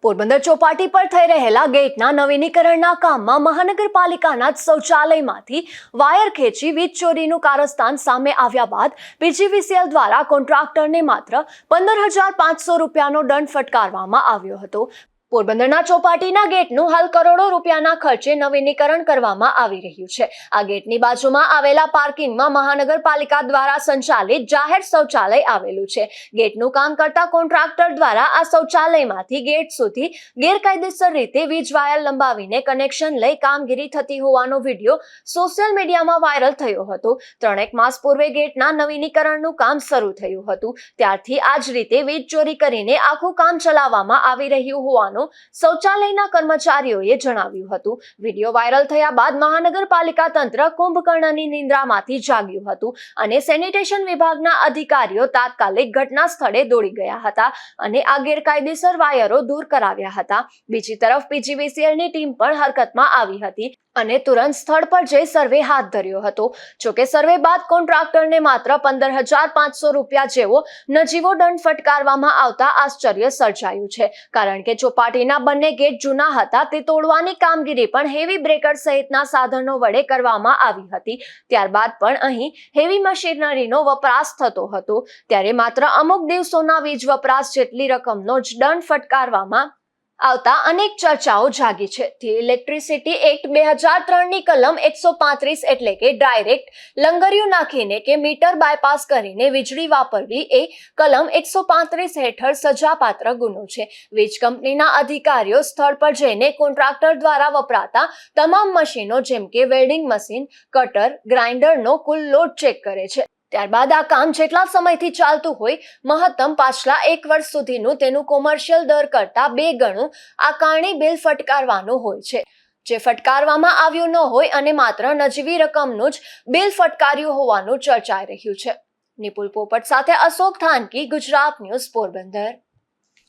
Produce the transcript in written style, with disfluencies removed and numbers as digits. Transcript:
પોરબંદર ચોપાટી પર થઈ રહેલા ગેટના નવીનીકરણના કામમાં મહાનગરપાલિકાના જ શૌચાલયમાંથી વાયર ખેંચી વીજ ચોરીનું કારસ્તાન સામે આવ્યા બાદ પીજીવીસીએલ દ્વારા કોન્ટ્રાક્ટરને માત્ર 15,500 રૂપિયાનો દંડ ફટકારવામાં આવ્યો હતો। પોરબંદરના ચોપાટીના ગેટનું હાલ કરોડો રૂપિયાના ખર્ચે નવીનીકરણ કરવામાં આવી રહ્યું છે। આ ગેટની બાજુમાં આવેલા પાર્કિંગમાં મહાનગરપાલિકા દ્વારા સંચાલિત જાહેર શૌચાલય આવેલું છે। ગેટનું કામ કરતા કોન્ટ્રાક્ટર દ્વારા આ શૌચાલયમાંથી ગેટ સુધી ગેરકાયદેસર રીતે વીજ વાયર લંબાવીને કનેક્શન લઈ કામગીરી થતી હોવાનો વિડીયો સોશિયલ મીડિયામાં વાયરલ થયો હતો। 3 માસ પૂર્વે ગેટના નવીનીકરણનું કામ શરૂ થયું હતું, ત્યારથી આ જ રીતે વીજ ચોરી કરીને આખું કામ ચલાવવામાં આવી રહ્યું હોવાનું શૌચાલયના કર્મચારીઓએ જણાવ્યું હતું। વિડીયો વાયરલ થયા બાદ મહાનગરપાલિકા તંત્ર કુંભકર્ણની નિંદ્રામાંથી જાગ્યું હતું અને સેનિટેશન વિભાગના અધિકારીઓ તાત્કાલિક ઘટના સ્થળે દોડી ગયા હતા અને આ ગેરકાયદેસર વાયરો દૂર કરાવ્યા હતા। બીજી તરફ પીજીવીસીએલની ટીમ પણ હરકતમાં આવી હતી અને તુરંત સ્થળ પર જઈ સર્વે હાથ ધર્યો હતો। જોકે સર્વે બાદ કોન્ટ્રાક્ટરને માત્ર 15,500 રૂપિયા જેવો નજીવો દંડ ફટકારવામાં આવતા આશ્ચર્ય સર્જાયું છે, કારણ કે ચોપાટીના બંને ગેટ જૂના હતા તે તોડવાની કામગીરી પણ હેવી બ્રેકર સહિતના સાધનો વડે કરવામાં આવી હતી। ત્યારબાદ પણ અહીં હેવી મશીનરીનો વપરાશ થતો હતો, ત્યારે માત્ર અમુક દિવસોના વીજ વપરાશ જેટલી રકમનો જ દંડ ફટકારવામાં આવતા અનેક ચર્ચાઓ જાગી છે। ધી ઇલેક્ટ્રિસિટી એક્ટ 2003ની કલમ 135 એટલે કે ડાયરેક્ટ લંગરિયું નાખીને કે મીટર બાયપાસ કરીને વીજળી વાપરવી એ કલમ 135 હેઠળ સજાપાત્ર ગુનો છે। વીજ કંપનીના અધિકારીઓ સ્થળ પર જઈને કોન્ટ્રાક્ટર દ્વારા વપરાતા તમામ મશીનો જેમ કે વેલ્ડિંગ મશીન, કટર, ગ્રાઇન્ડરનો કુલ લોડ ચેક કરે છે। ત્યારબાદ આ કામ જેટલા સમયથી ચાલતું હોય મહત્તમ પાછલા 1 વર્ષ સુધીનું તેનું કોમર્શિયલ દર કરતા 2 ગણું આકારણી બિલ ફટકારવાનું હોય છે, જે ફટકારવામાં આવ્યું ન હોય અને માત્ર નજીવી રકમનું જ બિલ ફટકાર્યું હોવાનું ચર્ચાઈ રહ્યું છે। નિપુલ પોપટ સાથે અશોક થાનકી, ગુજરાત ન્યૂઝ, પોરબંદર।